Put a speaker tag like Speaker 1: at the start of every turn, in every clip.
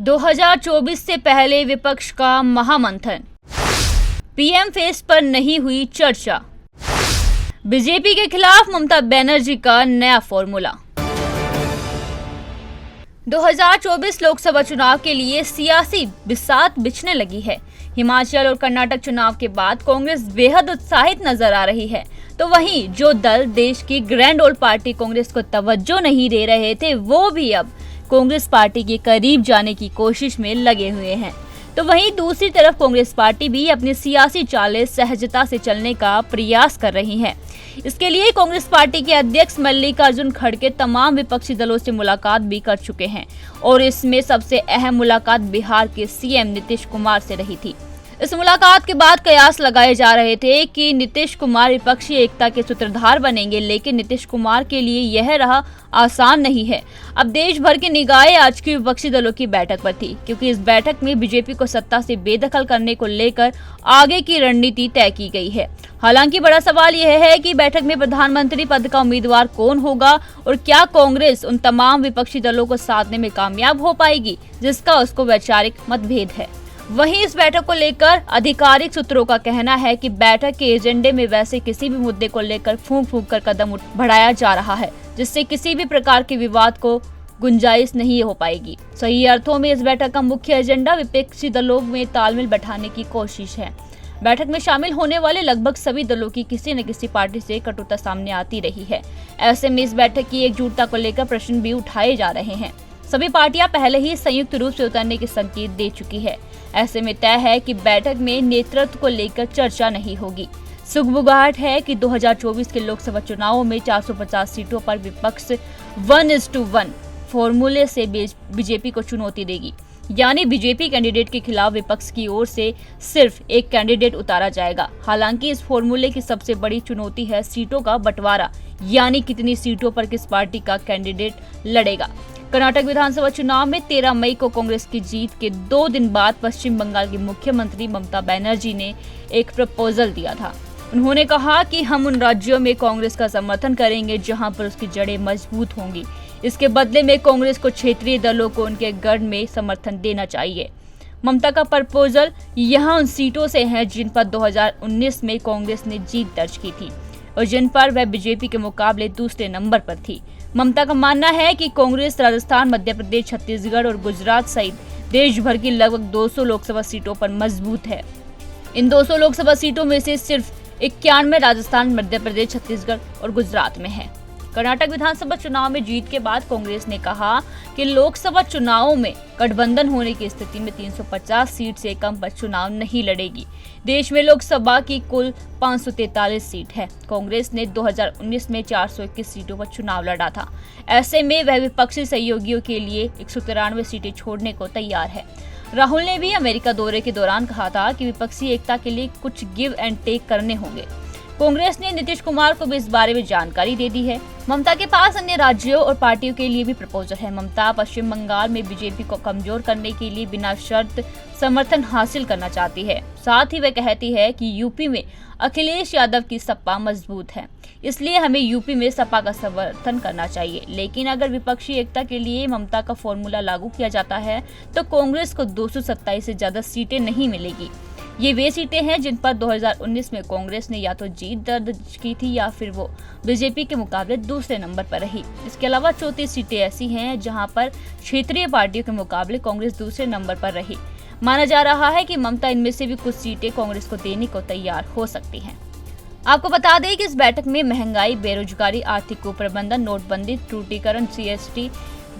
Speaker 1: 2024 से पहले विपक्ष का महामंथन, पीएम फेस पर नहीं हुई चर्चा, बीजेपी के खिलाफ ममता बनर्जी का नया फॉर्मूला। 2024 लोकसभा चुनाव के लिए सियासी बिसात बिछने लगी है। हिमाचल और कर्नाटक चुनाव के बाद कांग्रेस बेहद उत्साहित नजर आ रही है, तो वहीं जो दल देश की ग्रैंड ओल्ड पार्टी कांग्रेस को तवज्जो नहीं दे रहे थे, वो भी अब कांग्रेस पार्टी के करीब जाने की कोशिश में लगे हुए हैं। तो वहीं दूसरी तरफ कांग्रेस पार्टी भी अपनी सियासी चालें सहजता से चलने का प्रयास कर रही है। इसके लिए कांग्रेस पार्टी के अध्यक्ष मल्लिकार्जुन खड़गे तमाम विपक्षी दलों से मुलाकात भी कर चुके हैं और इसमें सबसे अहम मुलाकात बिहार के सीएम नीतीश कुमार से रही थी। इस मुलाकात के बाद कयास लगाए जा रहे थे कि नीतीश कुमार विपक्षी एकता के सूत्रधार बनेंगे, लेकिन नीतीश कुमार के लिए यह राह आसान नहीं है। अब देश भर की निगाहें आज की विपक्षी दलों की बैठक पर थी, क्योंकि इस बैठक में बीजेपी को सत्ता से बेदखल करने को लेकर आगे की रणनीति तय की गई है। हालांकि बड़ा सवाल यह है कि बैठक में प्रधानमंत्री पद का उम्मीदवार कौन होगा और क्या कांग्रेस उन तमाम विपक्षी दलों को साधने में कामयाब हो पाएगी, जिसका उसको वैचारिक मतभेद है। वहीं इस बैठक को लेकर आधिकारिक सूत्रों का कहना है कि बैठक के एजेंडे में वैसे किसी भी मुद्दे को लेकर फूंक फूंक कर कदम बढ़ाया जा रहा है, जिससे किसी भी प्रकार के विवाद को गुंजाइश नहीं हो पाएगी। सही अर्थों में इस बैठक का मुख्य एजेंडा विपक्षी दलों में तालमेल बैठाने की कोशिश है। बैठक में शामिल होने वाले लगभग सभी दलों की किसी न किसी पार्टी से कटुता सामने आती रही है। ऐसे में इस बैठक की एकजुटता को लेकर प्रश्न भी उठाए जा रहे हैं। सभी पार्टियां पहले ही संयुक्त रूप से उतरने के संकेत दे चुकी है। ऐसे में तय है कि बैठक में नेतृत्व को लेकर चर्चा नहीं होगी। सुगबुगाहट है कि 2024 के लोकसभा चुनावों में 450 सीटों पर विपक्ष 1:1 फॉर्मूले से बीजेपी को चुनौती देगी, यानी बीजेपी कैंडिडेट के खिलाफ विपक्ष की ओर से सिर्फ एक कैंडिडेट उतारा जाएगा। हालांकि इस फॉर्मूले की सबसे बड़ी चुनौती है सीटों का बंटवारा, यानी कितनी सीटों पर किस पार्टी का कैंडिडेट लड़ेगा। कर्नाटक विधानसभा चुनाव में 13 मई को कांग्रेस की जीत के 2 दिन बाद पश्चिम बंगाल की मुख्यमंत्री ममता बनर्जी ने एक प्रपोजल दिया था। उन्होंने कहा कि हम उन राज्यों में कांग्रेस का समर्थन करेंगे जहां पर उसकी जड़ें मजबूत होंगी। इसके बदले में कांग्रेस को क्षेत्रीय दलों को उनके गढ़ में समर्थन देना चाहिए। ममता का प्रपोजल यहां उन सीटों से है जिन पर 2019 में कांग्रेस ने जीत दर्ज की थी और जिन पर वह बीजेपी के मुकाबले दूसरे नंबर पर थी। ममता का मानना है कि कांग्रेस राजस्थान, मध्य प्रदेश, छत्तीसगढ़ और गुजरात सहित देश भर की लगभग 200 लोकसभा सीटों पर मजबूत है। इन 200 लोकसभा सीटों में से सिर्फ 91 राजस्थान, मध्य प्रदेश, छत्तीसगढ़ और गुजरात में है। कर्नाटक विधानसभा चुनाव में जीत के बाद कांग्रेस ने कहा कि लोकसभा चुनावों में गठबंधन होने की स्थिति में 350 सीट से कम पर चुनाव नहीं लड़ेगी। देश में लोकसभा की कुल 543 सीट है। कांग्रेस ने 2019 में 421 सीटों पर चुनाव लड़ा था। ऐसे में वह विपक्षी सहयोगियों के लिए 193 सीटें छोड़ने को तैयार है। राहुल ने भी अमेरिका दौरे के दौरान कहा था कि विपक्षी एकता के लिए कुछ गिव एंड टेक करने होंगे। कांग्रेस ने नीतीश कुमार को भी इस बारे में जानकारी दे दी है। ममता के पास अन्य राज्यों और पार्टियों के लिए भी प्रपोजल है। ममता पश्चिम बंगाल में बीजेपी को कमजोर करने के लिए बिना शर्त समर्थन हासिल करना चाहती है। साथ ही वह कहती है कि यूपी में अखिलेश यादव की सपा मजबूत है, इसलिए हमें यूपी में सपा का समर्थन करना चाहिए। लेकिन अगर विपक्षी एकता के लिए ममता का फॉर्मूला लागू किया जाता है तो कांग्रेस को 227 से ज्यादा सीटें नहीं मिलेगी। ये वे सीटें हैं जिन पर 2019 में कांग्रेस ने या तो जीत दर्ज की थी या फिर वो बीजेपी के मुकाबले दूसरे नंबर पर रही। इसके अलावा 34 सीटें ऐसी हैं जहां पर क्षेत्रीय पार्टियों के मुकाबले कांग्रेस दूसरे नंबर पर रही। माना जा रहा है कि ममता इनमें से भी कुछ सीटें कांग्रेस को देने को तैयार हो सकती हैं। आपको बता दें कि इस बैठक में महंगाई, बेरोजगारी, आर्थिक कुप्रबंधन, नोटबंदी, त्रुटिकरण, जीएसटी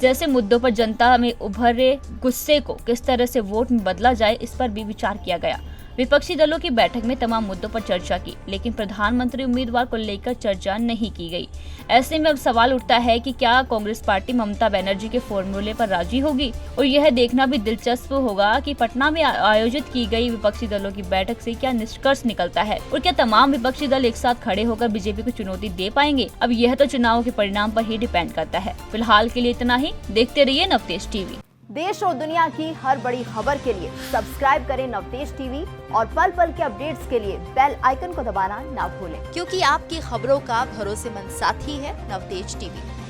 Speaker 1: जैसे मुद्दों पर जनता में उभरे गुस्से को किस तरह से वोट में बदला जाए, इस पर भी विचार किया गया। विपक्षी दलों की बैठक में तमाम मुद्दों पर चर्चा की, लेकिन प्रधानमंत्री उम्मीदवार को लेकर चर्चा नहीं की गई। ऐसे में अब सवाल उठता है कि क्या कांग्रेस पार्टी ममता बनर्जी के फॉर्मूले पर राजी होगी। और यह देखना भी दिलचस्प होगा कि पटना में आयोजित की गई विपक्षी दलों की बैठक से क्या निष्कर्ष निकलता है और क्या तमाम विपक्षी दल एक साथ खड़े होकर बीजेपी को चुनौती दे पाएंगे। अब यह तो चुनाव के परिणाम पर ही डिपेंड करता है। फिलहाल के लिए इतना ही। देखते रहिए नवतेज टीवी।
Speaker 2: देश और दुनिया की हर बड़ी खबर के लिए सब्सक्राइब करें नवतेज टीवी और पल पल के अपडेट्स के लिए बेल आइकन को दबाना ना भूलें,
Speaker 3: क्योंकि आपकी खबरों का भरोसेमंद साथी है नवतेज टीवी।